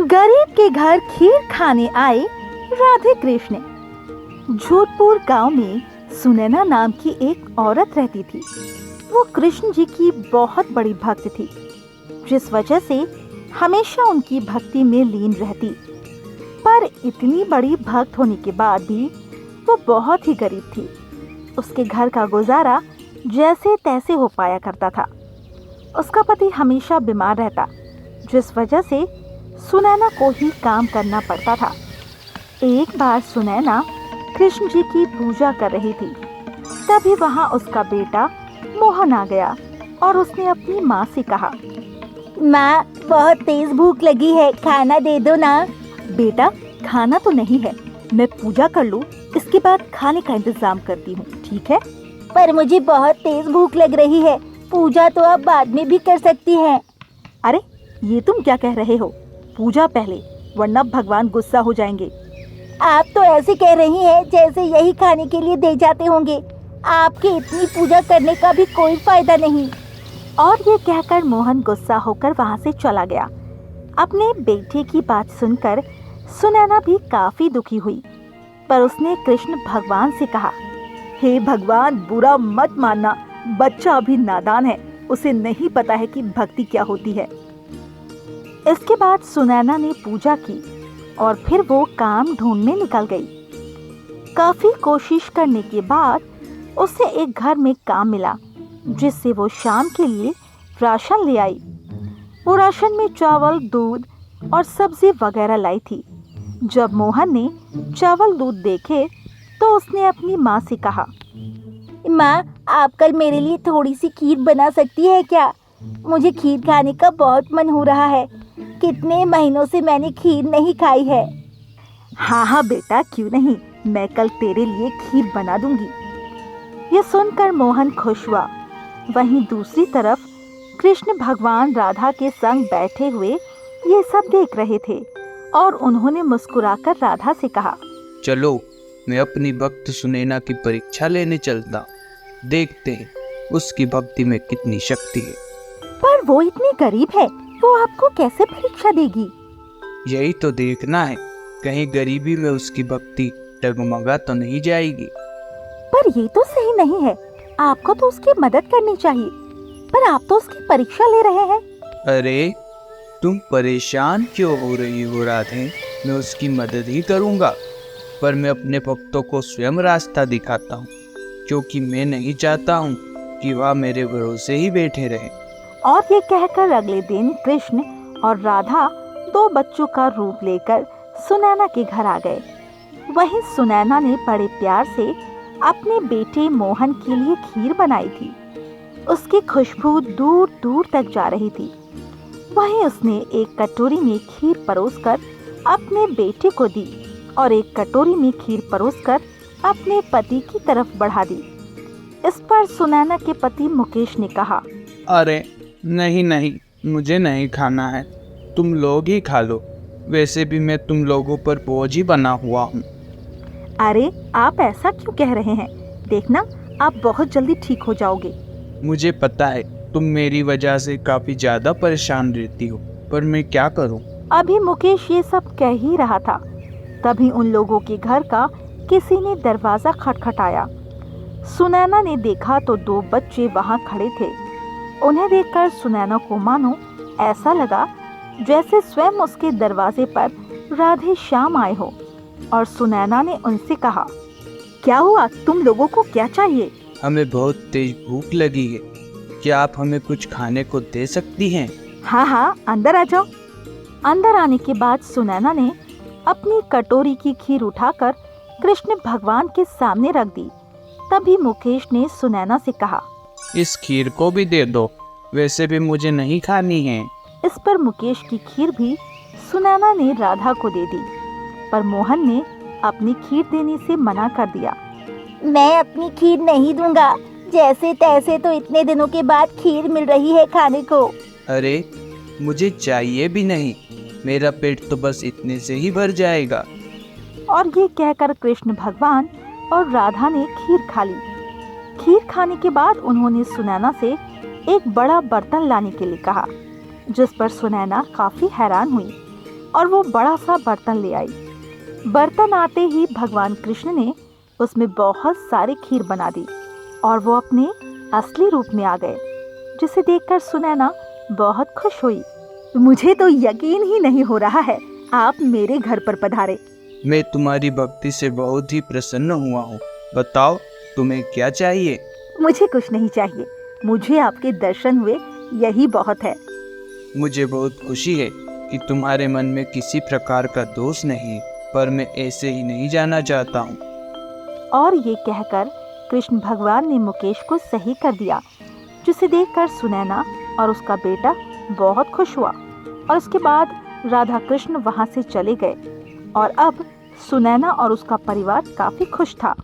गरीब के घर खीर खाने आए राधे कृष्ण। जोधपुर गांव में सुनैना नाम की एक औरत रहती थी। वो कृष्ण जी की बहुत बड़ी भक्त थी, जिस वजह से हमेशा उनकी भक्ति में लीन रहती। पर इतनी बड़ी भक्त होने के बाद भी वो बहुत ही गरीब थी। उसके घर का गुजारा जैसे तैसे हो पाया करता था। उसका पति हमेशा बीमार रहता, जिस वजह से सुनैना को ही काम करना पड़ता था। एक बार सुनैना कृष्ण जी की पूजा कर रही थी, तभी वहां उसका बेटा मोहन आ गया और उसने अपनी माँ से कहा, माँ, बहुत तेज भूख लगी है, खाना दे दो ना। बेटा, खाना तो नहीं है, मैं पूजा कर लूं, इसके बाद खाने का इंतजाम करती हूँ, ठीक है? पर मुझे बहुत तेज भूख लग रही है, पूजा तो आप बाद में भी कर सकती हैं। अरे, ये तुम क्या कह रहे हो? पूजा पहले, वरना भगवान गुस्सा हो जाएंगे। आप तो ऐसे कह रही हैं जैसे यही खाने के लिए दे जाते होंगे। आपके इतनी पूजा करने का भी कोई फायदा नहीं। और ये कहकर मोहन गुस्सा होकर वहां से चला गया। अपने बेटे की बात सुनकर सुनैना भी काफी दुखी हुई, पर उसने कृष्ण भगवान से कहा, हे भगवान, बुरा मत मानना, बच्चा अभी नादान है, उसे नहीं पता है कि भक्ति क्या होती है। इसके बाद सुनैना ने पूजा की और फिर वो काम ढूंढने निकल गई। काफी कोशिश करने के बाद उसे एक घर में काम मिला, जिससे वो शाम के लिए राशन ले आई। वो राशन में चावल, दूध और सब्जी वगैरह लाई थी। जब मोहन ने चावल दूध देखे तो उसने अपनी माँ से कहा, माँ, आप कल मेरे लिए थोड़ी सी खीर बना सकती है क्या? मुझे खीर खाने का बहुत मन हो रहा है। कितने महीनों से मैंने खीर नहीं खाई है। हाँ हाँ बेटा, क्यों नहीं, मैं कल तेरे लिए खीर बना दूंगी। ये सुनकर मोहन खुश हुआ। वहीं दूसरी तरफ कृष्ण भगवान राधा के संग बैठे हुए ये सब देख रहे थे और उन्होंने मुस्कुराकर राधा से कहा, चलो, मैं अपनी भक्त सुनैना की परीक्षा लेने चलता, देखते हैं उसकी भक्ति में कितनी शक्ति है। पर वो इतनी गरीब है, वो आपको कैसे परीक्षा देगी? यही तो देखना है, कहीं गरीबी में उसकी भक्ति डगमगा तो नहीं जाएगी। पर ये तो सही नहीं है, आपको तो उसकी मदद करनी चाहिए, पर आप तो उसकी परीक्षा ले रहे हैं। अरे, तुम परेशान क्यों हो रही हो राधे? मैं उसकी मदद ही करूंगा, पर मैं अपने भक्तों को स्वयं रास्ता दिखाता हूँ, क्योंकि मैं नहीं चाहता हूँ कि वह मेरे भरोसे ही बैठे रहे। और ये कहकर अगले दिन कृष्ण और राधा 2 बच्चों का रूप लेकर सुनैना के घर आ गए। वहीं सुनैना ने बड़े प्यार से अपने बेटे मोहन के लिए खीर बनाई थी। उसकी खुशबू दूर दूर तक जा रही थी। वहीं उसने एक कटोरी में खीर परोसकर अपने बेटे को दी और एक कटोरी में खीर परोसकर अपने पति की तरफ बढ़ा दी। इस पर सुनैना के पति मुकेश ने कहा, अरे नहीं नहीं, मुझे नहीं खाना है, तुम लोग ही खा लो, वैसे भी मैं तुम लोगों पर बोझ ही बना हुआ हूँ। अरे, आप ऐसा क्यों कह रहे हैं? देखना, आप बहुत जल्दी ठीक हो जाओगे। मुझे पता है तुम मेरी वजह से काफी ज्यादा परेशान रहती हो, पर मैं क्या करूँ? अभी मुकेश ये सब कह ही रहा था, तभी उन लोगों के घर का किसी ने दरवाजा खटखटाया। सुनैना ने देखा तो 2 बच्चे वहां खड़े थे। उन्हें देखकर सुनैना को मानो ऐसा लगा जैसे स्वयं उसके दरवाजे पर राधे श्याम आए हो। और सुनैना ने उनसे कहा, क्या हुआ, तुम लोगों को क्या चाहिए? हमें बहुत तेज भूख लगी है, क्या आप हमें कुछ खाने को दे सकती हैं? हाँ हाँ, अंदर आ जाओ। अंदर आने के बाद सुनैना ने अपनी कटोरी की खीर उठाकर कृष्ण भगवान के सामने रख दी। तभी मुकेश ने सुनैना से कहा, इस खीर को भी दे दो, वैसे भी मुझे नहीं खानी है। इस पर मुकेश की खीर भी सुनैना ने राधा को दे दी, पर मोहन ने अपनी खीर देने से मना कर दिया। मैं अपनी खीर नहीं दूंगा, जैसे तैसे तो इतने दिनों के बाद खीर मिल रही है खाने को। अरे, मुझे चाहिए भी नहीं, मेरा पेट तो बस इतने से ही भर जाएगा। और ये कहकर कृष्ण भगवान और राधा ने खीर खा ली। खीर खाने के बाद उन्होंने सुनैना से एक बड़ा बर्तन लाने के लिए कहा, जिस पर सुनैना काफी हैरान हुई। और वो बड़ा सा बर्तन ले आई। बर्तन आते ही भगवान कृष्ण ने उसमें बहुत सारी खीर बना दी और वो अपने असली रूप में आ गए, जिसे देखकर सुनैना बहुत खुश हुई। मुझे तो यकीन ही नहीं हो रहा है, आप मेरे घर पर पधारे। मैं तुम्हारी भक्ति से बहुत ही प्रसन्न हुआ हूँ। बताओ तुम्हें क्या चाहिए? मुझे कुछ नहीं चाहिए, मुझे आपके दर्शन हुए यही बहुत है। मुझे बहुत खुशी है कि तुम्हारे मन में किसी प्रकार का दोष नहीं है, पर मैं ऐसे ही नहीं जाना चाहता हूँ। और ये कहकर कृष्ण भगवान ने मुकेश को सही कर दिया, जिसे देखकर सुनैना और उसका बेटा बहुत खुश हुआ। और उसके बाद राधा कृष्ण वहाँ से चले गए और अब सुनैना और उसका परिवार काफी खुश था।